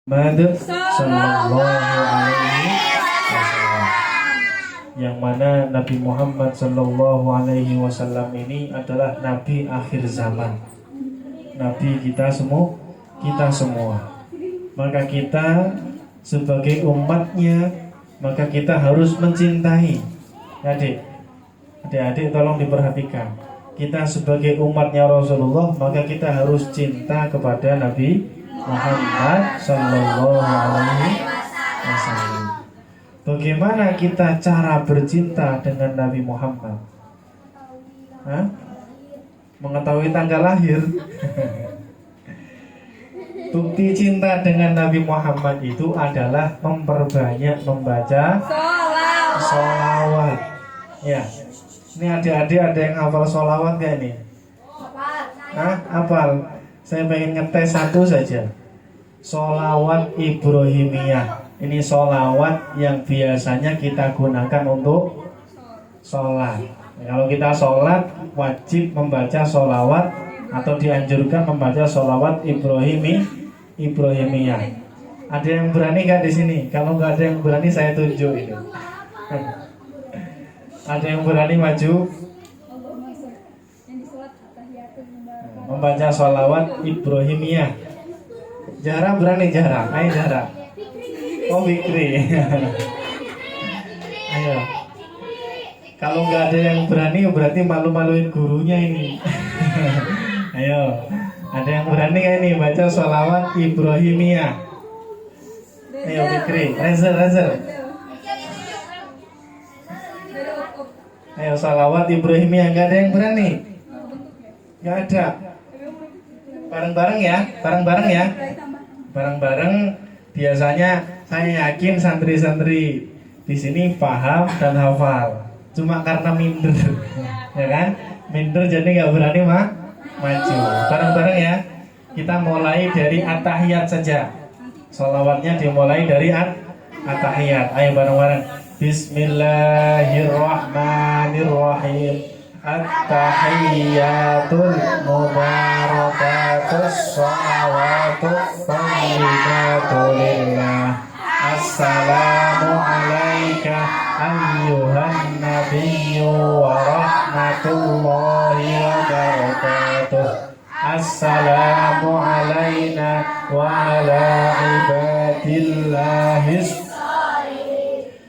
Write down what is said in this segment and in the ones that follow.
Muhammad Sallallahu Alaihi Wasallam, yang mana Nabi Muhammad Sallallahu Alaihi Wasallam ini adalah Nabi akhir zaman, Nabi kita semua. Maka kita sebagai umatnya, maka kita harus mencintai. Adik-adik tolong diperhatikan. Kita sebagai umatnya Rasulullah, maka kita harus cinta kepada Nabi Muhammad Sallallahu Alaihi Wasallam. Bagaimana kita cara bercinta dengan Nabi Muhammad? Mengetahui tanggal lahir. Bukti cinta dengan Nabi Muhammad itu adalah memperbanyak membaca sholawat. Ya, ini adik-adik ada yang hafal sholawat gak nih? Hafal. Saya pengen ngetes satu saja. Sholawat Ibrahimiyah. Ini sholawat yang biasanya kita gunakan untuk sholat. Kalau kita sholat wajib membaca sholawat atau dianjurkan membaca sholawat Ibrahimiyah. Ada yang berani gak di sini? Kalau nggak ada yang berani saya tunjuk ini. Ada yang berani maju? Membaca sholawat Ibrahimiyah. Jara berani Jara? Ayo Jara. Oh Fikri. Ayo. Kalau nggak ada yang berani berarti malu-maluin gurunya ini. Ayo. Ada yang berani nggak ini baca sholawat Ibrahimiyah? Ayo Fikri. Rezel. Ayo sholawat Ibrahimiyah. Nggak ada yang berani? Nggak ada. Bareng-bareng ya. Bareng-bareng. Biasanya saya yakin santri-santri di sini paham dan hafal. Cuma karena minder, ya kan? Minder jadi nggak berani maju. Bareng-bareng ya. Kita mulai dari at-tahiyat saja. Sholawatnya dimulai dari at-tahiyat. Ayo bareng-bareng. Bismillahirrahmanirrahim. At-tahiyyatul mubarakatus sholawatut thayyibatu lillah. Assalamu alayka ayyuhan nabiyyu wa rahmatullahi wa barakatuh. Assalamu alayna wa ala ibadillahis.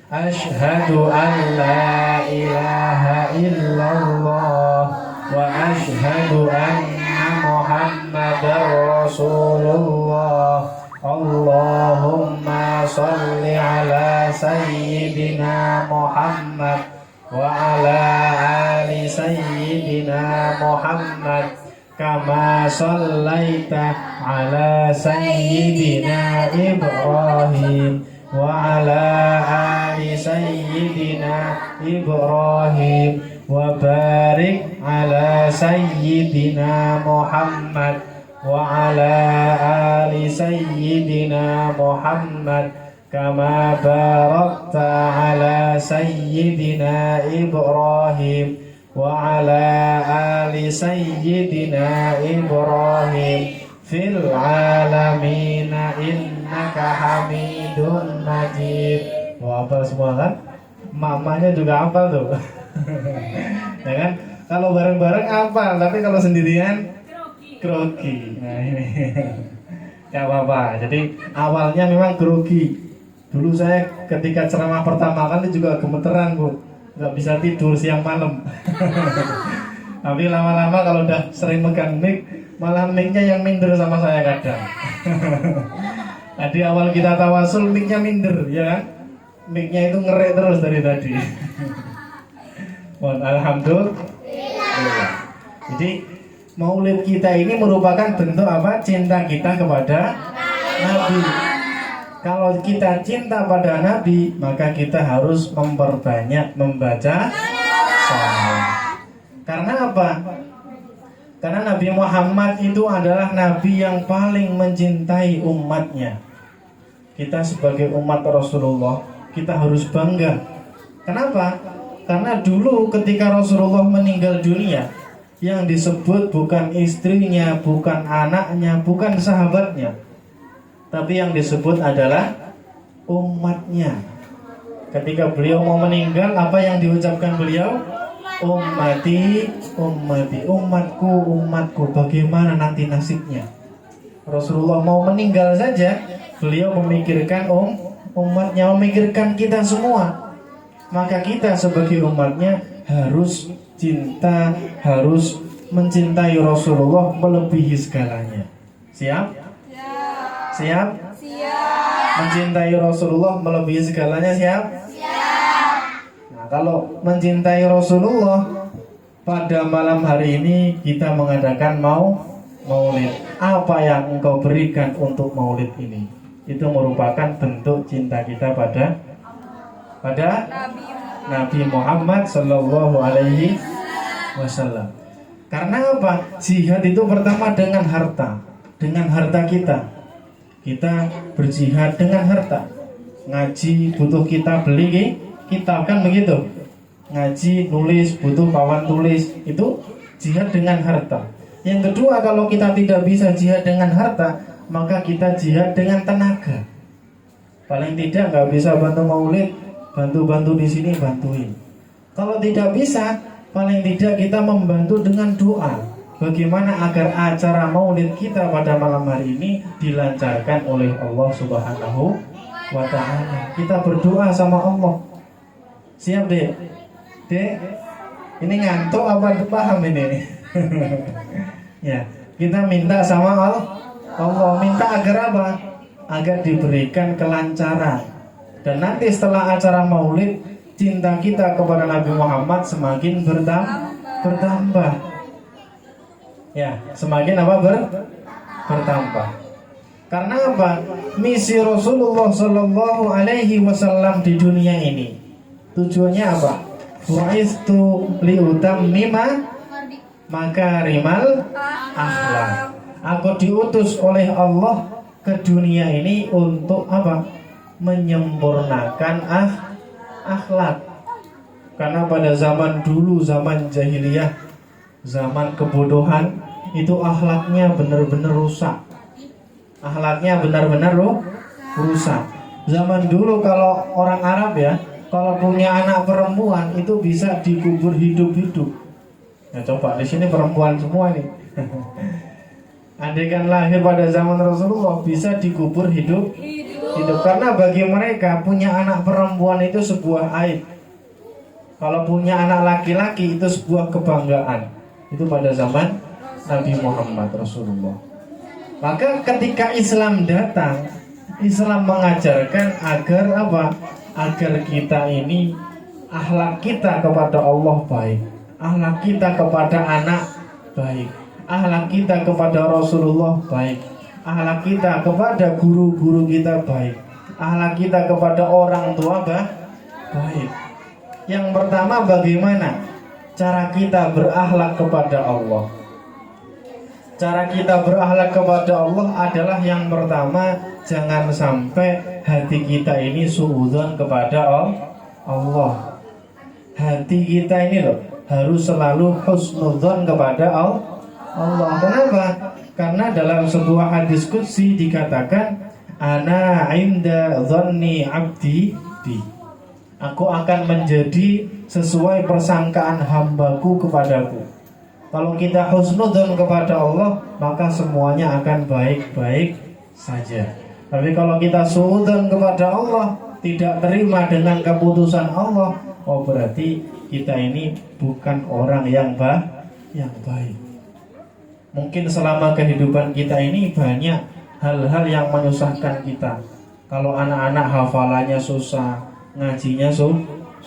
Ashhadu an la ilaha illallah wa ashhadu anna Muhammadar Rasulullah. Allahumma salli ala sayyidina Muhammad wa ala ali sayyidina Muhammad kama sallaita ala sayyidina Ibrahim wa ala ali sayyidina Ibrahim wa barik ala sayyidina Muhammad wa ala ali sayyidina Muhammad kama barakta ala sayyidina Ibrahim wa ala ali sayyidina Ibrahim fil alamina innaka hamidun majid. Wah, hafal semua kan? Mamanya juga hafal tuh. Ya kan? Kalau bareng-bareng hafal, tapi kalau sendirian grogi. Nah ini gak apa-apa. Jadi awalnya memang grogi. Dulu saya ketika ceramah pertama kali juga gemeteran Bu, gak bisa tidur siang malam. Tapi lama-lama kalau udah sering megang mic, malah mic-nya yang minder sama saya kadang. Tadi awal kita tawasul mic-nya minder, ya kan? Mic-nya itu ngerek terus dari tadi. Alhamdulillah. Jadi maulid kita ini merupakan bentuk apa? Cinta kita kepada Nabi. Kalau kita cinta pada Nabi, maka kita harus memperbanyak membaca sholawat. Karena apa? Karena Nabi Muhammad itu adalah Nabi yang paling mencintai umatnya. Kita sebagai umat Rasulullah, kita harus bangga. Kenapa? Karena dulu ketika Rasulullah meninggal dunia, yang disebut bukan istrinya, bukan anaknya, bukan sahabatnya, tapi yang disebut adalah umatnya. Ketika beliau mau meninggal, apa yang diucapkan beliau? Ummati, ummati, umatku, umatku. Bagaimana nanti nasibnya? Rasulullah mau meninggal saja, beliau memikirkan umatnya, memikirkan kita semua. Maka kita sebagai umatnya harus cinta, harus mencintai Rasulullah melebihi segalanya. Siap? Siap? Mencintai Rasulullah melebihi segalanya, siap? Nah, kalau mencintai Rasulullah, pada malam hari ini kita mengadakan maulid. Apa yang engkau berikan untuk maulid ini? Itu merupakan bentuk cinta kita pada Nabi Muhammad Sallallahu Alaihi Wasallam. Karena apa? Jihad itu pertama dengan harta kita. Kita berjihad dengan harta. Ngaji butuh kita beli kitab, kan begitu? Ngaji, nulis, butuh kawan tulis. Itu jihad dengan harta. Yang kedua, kalau kita tidak bisa jihad dengan harta, maka kita jihad dengan tenaga. Paling tidak nggak bisa bantu maulid, bantu-bantu di sini, bantuin. Kalau tidak bisa, paling tidak kita membantu dengan doa. Bagaimana agar acara maulid kita pada malam hari ini dilancarkan oleh Allah Subhanahu wa ta'ala. Kita berdoa sama Allah. Siap, Dek? Dek, ini ngantuk apa paham ini? Ya, kita minta sama Allah. Minta agar apa? Agar diberikan kelancaran. Dan nanti setelah acara maulid, cinta kita kepada Nabi Muhammad semakin bertambah. Ya, semakin apa? Bertambah. Karena apa? Misi Rasulullah Sallallahu Alaihi Wasallam di dunia ini, tujuannya apa? Bu'istu liutammima makarimal akhlak. Aku diutus oleh Allah ke dunia ini untuk apa? Menyempurnakan akhlak. Karena pada zaman dulu, zaman jahiliyah, zaman kebodohan, itu akhlaknya benar-benar rusak. Akhlaknya benar-benar rusak. Zaman dulu kalau orang Arab ya, kalau punya anak perempuan itu bisa dikubur hidup-hidup. Nah, coba di sini perempuan semua nih. Andaikan lahir pada zaman Rasulullah bisa dikubur hidup. Karena bagi mereka punya anak perempuan itu sebuah aib. Kalau punya anak laki-laki itu sebuah kebanggaan. Itu pada zaman Nabi Muhammad Rasulullah. Maka ketika Islam datang, Islam mengajarkan agar apa? Agar kita ini akhlak kita kepada Allah baik, akhlak kita kepada anak baik, akhlak kita kepada Rasulullah baik, akhlak kita kepada guru-guru kita baik, akhlak kita kepada orang tua baik. Yang pertama, bagaimana cara kita berakhlak kepada Allah? Cara kita berakhlak kepada Allah adalah yang pertama, jangan sampai hati kita ini suudzon kepada Allah. Hati kita ini loh harus selalu husnudzon kepada Allah. Kenapa? Karena dalam sebuah hadis qudsi dikatakan, ana inda dhanni abdi bi. Aku akan menjadi sesuai persangkaan hambaku kepadaku. Kalau kita husnudzon kepada Allah, maka semuanya akan baik-baik saja. Tapi kalau kita suudzon kepada Allah, tidak terima dengan keputusan Allah, oh berarti kita ini bukan orang yang baik. Mungkin selama kehidupan kita ini banyak hal-hal yang menyusahkan kita. Kalau anak-anak hafalannya susah, ngajinya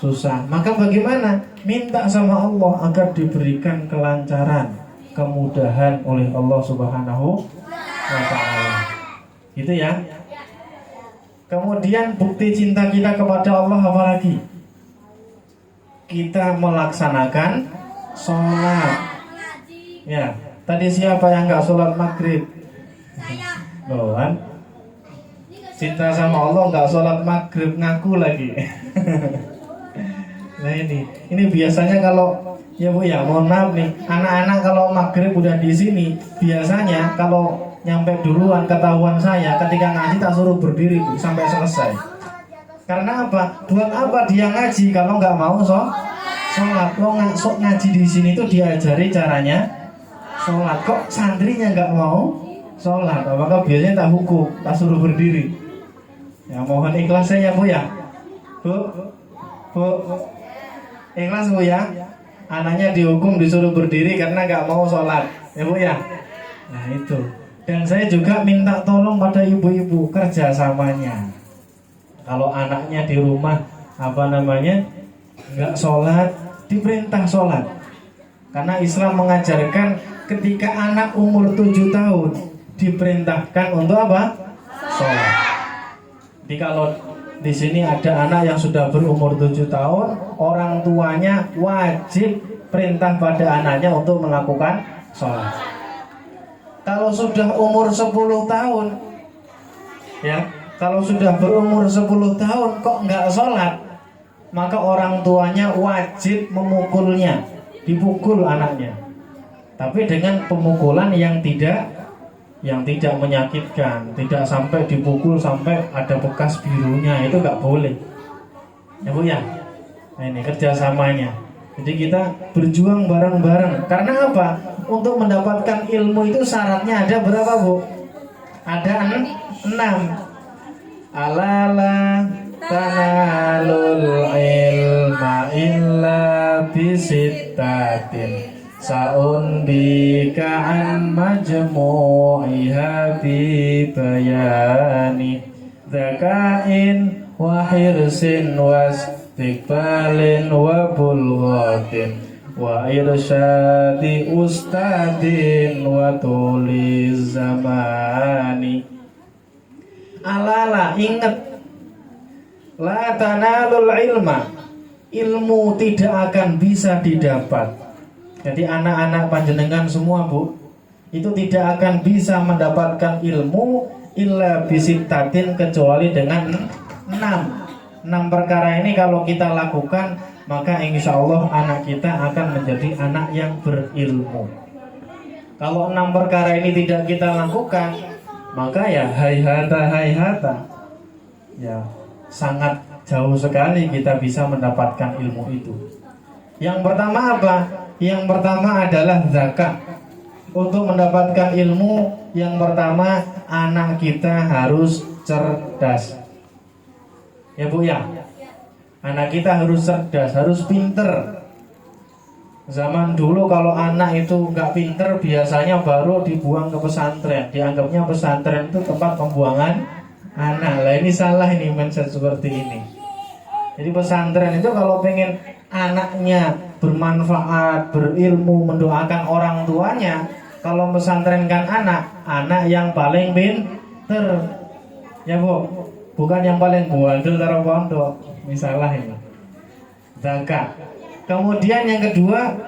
susah, maka bagaimana? Minta sama Allah agar diberikan kelancaran, kemudahan oleh Allah Subhanahu wa ta'ala. Gitu ya. Kemudian bukti cinta kita kepada Allah apa lagi? Kita melaksanakan sholat. Ya, tadi siapa yang nggak sholat maghrib? Loh kan? Cinta sama Allah nggak sholat maghrib, ngaku lagi. Nah ini biasanya kalau ya Bu ya, mohon maaf nih, anak-anak kalau maghrib udah di sini, biasanya kalau nyampe duluan ketahuan saya ketika ngaji tak suruh berdiri Bu, sampai selesai. Karena apa? Buat apa dia ngaji kalau nggak mau sholat? Lo ngaji di sini tuh diajari caranya sholat. Kok santrinya nggak mau sholat? Maka biasanya tak hukum, tak suruh berdiri. Ya mohon ikhlasnya ya Bu ya. Bu, ikhlas Bu ya. Anaknya dihukum disuruh berdiri karena nggak mau sholat, ya Bu ya. Nah itu. Dan saya juga minta tolong pada ibu-ibu kerjasamanya. Kalau anaknya di rumah nggak sholat, diperintah sholat. Karena Islam mengajarkan ketika anak umur 7 tahun diperintahkan untuk apa? Sholat. Jadi kalau di sini ada anak yang sudah berumur 7 tahun, orang tuanya wajib perintah pada anaknya untuk melakukan sholat. Kalau sudah umur 10 tahun, ya, kalau sudah berumur 10 tahun kok nggak sholat, maka orang tuanya wajib memukulnya, dipukul anaknya. Tapi dengan pemukulan yang tidak menyakitkan, tidak sampai dipukul sampai ada bekas birunya, itu nggak boleh, ya Bu ya. Nah ini kerjasamanya. Jadi kita berjuang bareng-bareng. Karena apa? Untuk mendapatkan ilmu itu syaratnya ada berapa Bu? Ada 6. Alala tanalul ilma illa bisittatin sa'unbika an majmu'iha bi bayani dzakain wa hirsin wastiqbalin wa bulghatin wa irsyadi ustadin wa tuliz zamani. Alala, ingat, la tanalul ilma, ilmu tidak akan bisa didapat. Jadi anak-anak panjenengan semua Bu, itu tidak akan bisa mendapatkan ilmu illa bisittatin, kecuali dengan 6 perkara ini. Kalau kita lakukan, maka insya Allah anak kita akan menjadi anak yang berilmu. Kalau 6 perkara ini tidak kita lakukan, maka ya hayhata, ya sangat jauh sekali kita bisa mendapatkan ilmu itu. Yang pertama apa? Yang pertama adalah zakat. Untuk mendapatkan ilmu, yang pertama anak kita harus cerdas, ya Bu ya. Anak kita harus cerdas, harus pinter. Zaman dulu kalau anak itu nggak pinter, biasanya baru dibuang ke pesantren. Dianggapnya pesantren itu tempat pembuangan anak. Lah ini salah, ini mindset seperti ini. Jadi pesantren itu kalau pengen anaknya bermanfaat, berilmu, mendoakan orang tuanya, kalau pesantrenkan anak yang paling pinter, ya Bu, bukan yang paling bandel taruh pondok. Ini salah ini. Zakat. Kemudian yang kedua,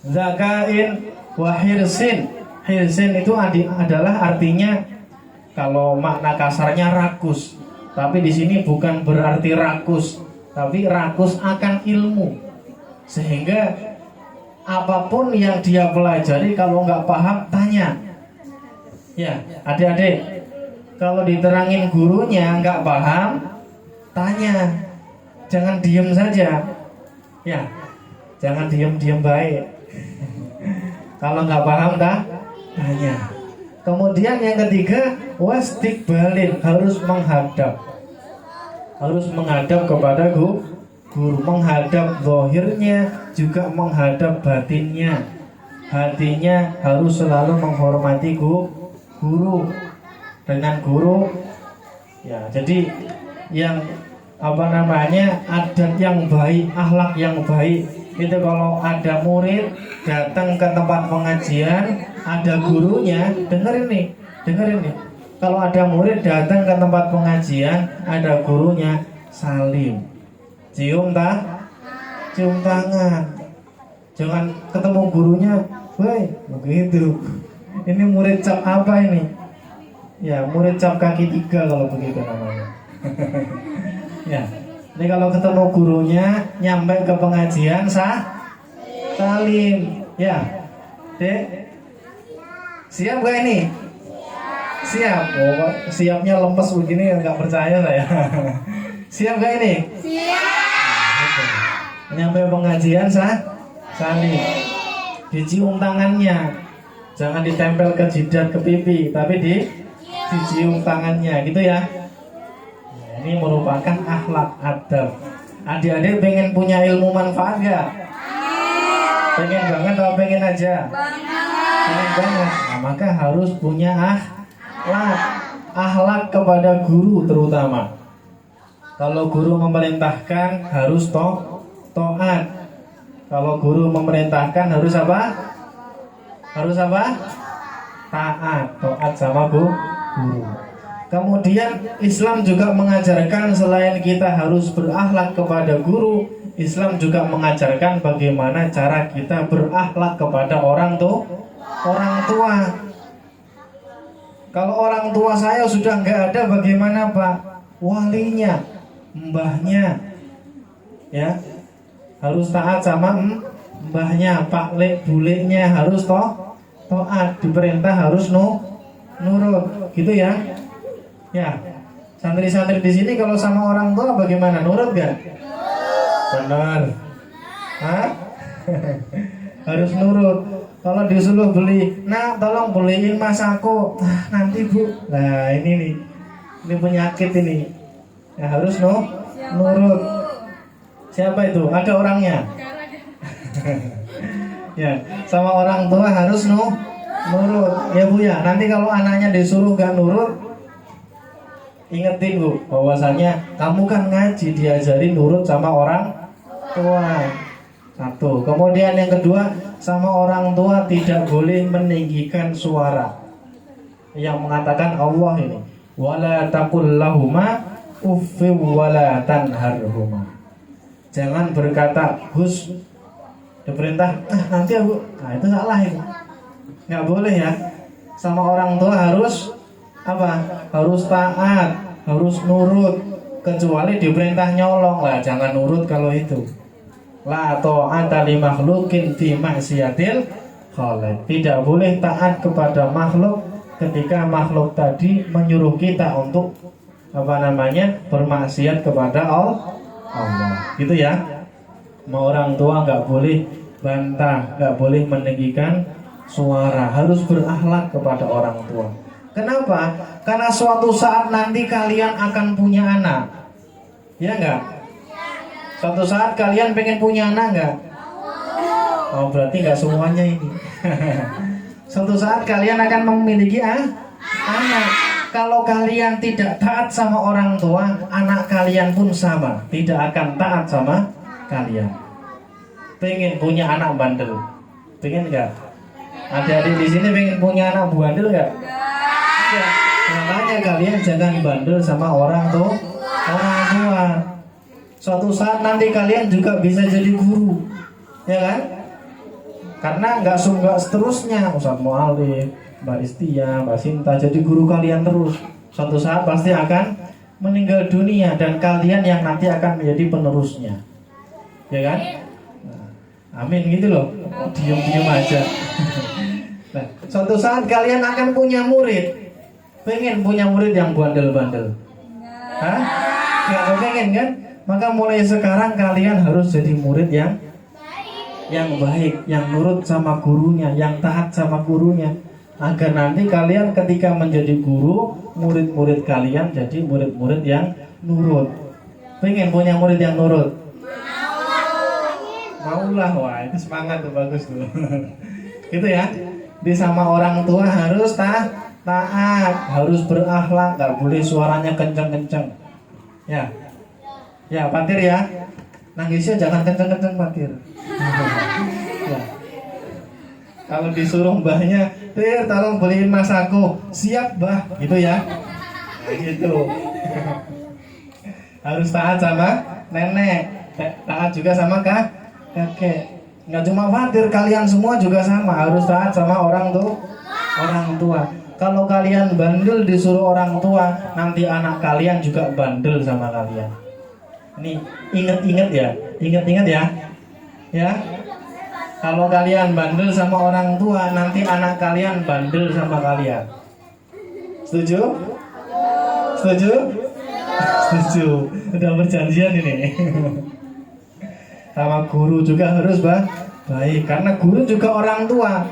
zakain wa hirsin. Hirsin itu adalah artinya, kalau makna kasarnya rakus, tapi di sini bukan berarti rakus, tapi rakus akan ilmu, sehingga apapun yang dia pelajari kalau nggak paham tanya. Ya adik-adik, kalau diterangin gurunya nggak paham, tanya, jangan diem saja. Ya, jangan diem baik. Kalau nggak paham tanya. Kemudian yang ketiga, wastiqbalin, harus menghadap kepada guru, menghadap zahirnya juga menghadap batinnya. Hatinya harus selalu menghormati guru. Dengan guru, ya jadi yang adat yang baik, akhlak yang baik itu kalau ada murid datang ke tempat pengajian, ada gurunya, dengerin nih. Kalau ada murid datang ke tempat pengajian, ada gurunya, salim, cium tangan. Jangan ketemu gurunya, woi, begitu. Ini murid cap apa ini? Ya, murid cap kaki 3 kalau begitu namanya. Ya, ini kalau ketemu gurunya, nyampe ke pengajian, salim. Ya, Dek, siap gak ini? Siap. Oh, siapnya lemes begini nggak percaya saya. Siap gak ini? Siap. Nyampe pengajian saling dicium tangannya, jangan ditempel ke jidat ke pipi, tapi dicium tangannya gitu ya. Nah, ini merupakan akhlak adab. Adik-adik pengen punya ilmu manfaat gak? Pengen banget atau pengen aja? Pengen banget. Nah, maka harus punya akhlak kepada guru terutama. Kalau guru memerintahkan harus taat. Kalau guru memerintahkan harus apa? Harus apa? Taat, taat sama guru. Kemudian Islam juga mengajarkan selain kita harus berakhlak kepada guru, Islam juga mengajarkan bagaimana cara kita berakhlak kepada orang tua. Kalau orang tua saya sudah nggak ada, bagaimana Pak? Walinya, mbahnya, ya harus taat sama mbahnya, pak lek bulenya harus taat, diperintah harus nurut, gitu ya. Ya, santri-santri di sini kalau sama orang tua bagaimana? Nurut gak? Benar. Hah? Harus nurut. Kalau disuruh beli, nah tolong beliin mas aku. Nanti bu. Nah ini penyakit ini. Ya harus nurut. Siapa itu? Ada orangnya. Ya, sama orang tua harus nurut. Ya bu ya. Nanti kalau anaknya disuruh gak nurut, ingetin bu, bahwasanya kamu kan ngaji diajari nurut sama orang tua. Satu. Kemudian yang kedua, sama orang tua tidak boleh meninggikan suara. Yang mengatakan Allah ini, wala taqul lahuma uffi wala tanharhuma. Jangan berkata hus, diperintah nanti aku. Nah itu salah itu. Nggak boleh ya. Sama orang tua harus apa? Harus taat, harus nurut. Kecuali diperintah nyolong lah, jangan nurut kalau itu. La ta'ata li makhluqin fi ma'siyatil khaliq. Tidak boleh taat kepada makhluk ketika makhluk tadi menyuruh kita untuk bermaksiat kepada Allah. Gitu ya. Mau orang tua nggak boleh bantah, nggak boleh meninggikan suara, harus berakhlak kepada orang tua. Kenapa? Karena suatu saat nanti kalian akan punya anak. Ya enggak? Suatu saat kalian pengen punya anak enggak? Oh, berarti enggak semuanya ini. Suatu saat kalian akan memiliki anak. Kalau kalian tidak taat sama orang tua, anak kalian pun sama, tidak akan taat sama kalian. Pengen punya anak bandel? Pengen enggak? Adik-adik di sini pengen punya anak bandel enggak? Ya, makanya kalian jangan bandel sama orang tua. Suatu saat nanti kalian juga bisa jadi guru, ya kan? Karena nggak seterusnya Ustaz Mu'alif, Mbak Istia, Mbak Sinta jadi guru kalian terus. Suatu saat pasti akan meninggal dunia dan kalian yang nanti akan menjadi penerusnya, ya kan? Nah, amin gitu loh. Diam-diam aja. Nah, suatu saat kalian akan punya murid. Pengen punya murid yang bandel-bandel? Hah? Nggak pengen kan? Maka mulai sekarang kalian harus jadi murid yang baik, yang nurut sama gurunya, yang taat sama gurunya, agar nanti kalian ketika menjadi guru, murid-murid kalian jadi murid-murid yang nurut. Pengen punya murid yang nurut? Maulah, wah itu semangat tuh, bagus tuh. Gitu ya. Di sama orang tua harus taat, harus berakhlak, nggak boleh suaranya kenceng-kenceng. Ya, Patir ya. Nangisnya jangan kenceng-kenceng, Patir. Ya. Kalau disuruh mbahnya, "Tir, tolong beliin mas aku." "Siap, Mbah." Gitu ya. Nah, gitu. Harus taat sama nenek, taat juga sama kakek. Nggak cuma Patir, kalian semua juga sama, harus taat sama orang tua. Kalau kalian bandel disuruh orang tua, nanti anak kalian juga bandel sama kalian. Ini ingat ya. Ya. Kalau kalian bandel sama orang tua, nanti anak kalian bandel sama kalian. Setuju? Setuju? Setuju. Udah perjanjian ini. Sama guru juga harus baik, karena guru juga orang tua.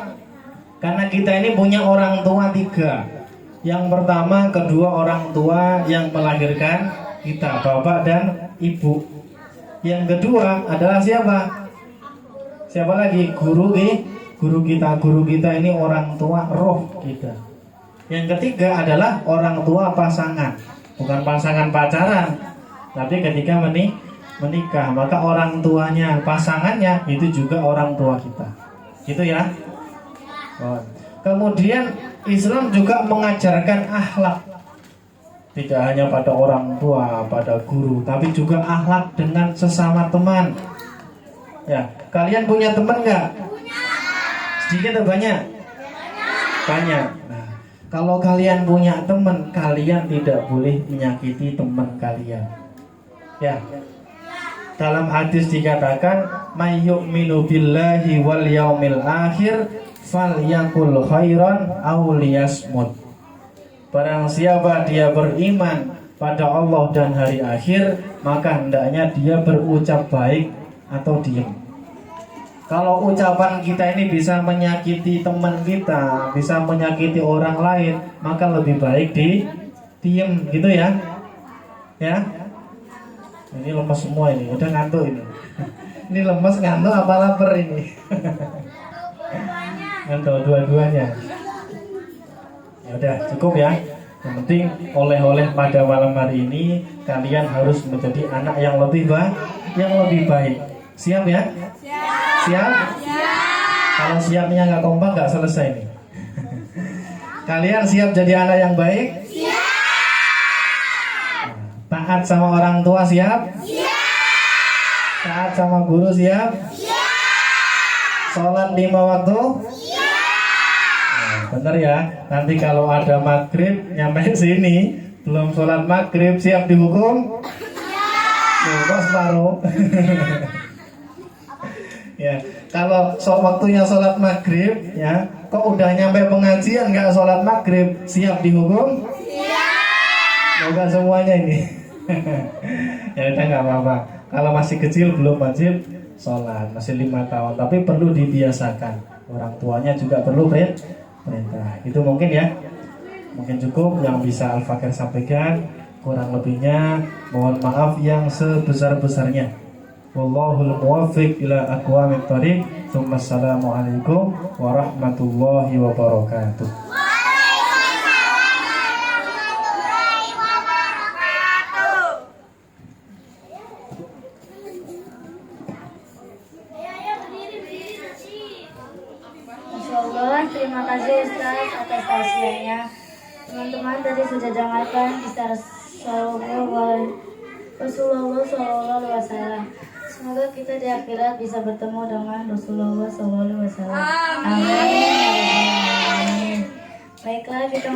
Karena kita ini punya orang tua 3. Yang pertama, kedua orang tua yang melahirkan kita, bapak dan ibu. Yang kedua adalah siapa? Siapa lagi? Guru kita. Guru kita ini orang tua roh kita. Yang ketiga adalah orang tua pasangan. Bukan pasangan pacaran, tapi ketika menikah, maka orang tuanya, pasangannya itu juga orang tua kita. Gitu ya. Kemudian Islam juga mengajarkan akhlak. Tidak hanya pada orang tua, pada guru, tapi juga akhlak dengan sesama teman. Ya, kalian punya teman nggak? Sedikit atau banyak? Banyak. Nah, kalau kalian punya teman, kalian tidak boleh menyakiti teman kalian. Ya. Dalam hadis dikatakan, "May yu'minu billahi wal yaumil akhir falyakul khairan aw liyasmut." Barang siapa dia beriman pada Allah dan hari akhir, maka hendaknya dia berucap baik atau diam. Kalau ucapan kita ini bisa menyakiti teman kita, bisa menyakiti orang lain, maka lebih baik diam, gitu ya. Ya. Ini lemes semua ini, udah ngantuk ini. Ini lemes, ngantuk, apa lapar ini? Ngantuk dua-duanya. Ya udah cukup ya. Yang penting oleh-oleh pada malam hari ini kalian harus menjadi anak yang lebih baik. Siap ya? Siap? Kalau siapnya nggak kompak nggak selesai nih. Kalian siap jadi anak yang baik? Taat sama orang tua siap? Taat sama guru siap? Sholat 5 waktu? Bener ya, nanti kalau ada maghrib nyampe sini belum sholat maghrib, siap dihukum? Kok separuh? Ya, kalau waktunya sholat maghrib, ya, kok udah nyampe pengajian nggak sholat maghrib, siap dihukum? Moga semuanya ini. Ya udah nggak apa-apa. Kalau masih kecil belum wajib sholat, masih 5 tahun, tapi perlu dibiasakan. Orang tuanya juga perlu perintah. Itu mungkin ya. Mungkin cukup yang bisa Al-Fakir sampaikan. Kurang lebihnya mohon maaf yang sebesar-besarnya. Wallahul muwaffiq ila aqwamit thoriq. Assalamualaikum warahmatullahi wabarakatuh. Terima kasih Ustaz atas tausiahnya. Teman-teman tadi sudah dengarkan kisah Rasulullah SAW. Semoga kita di akhirat bisa bertemu dengan Rasulullah SAW. Amin. Baiklah kita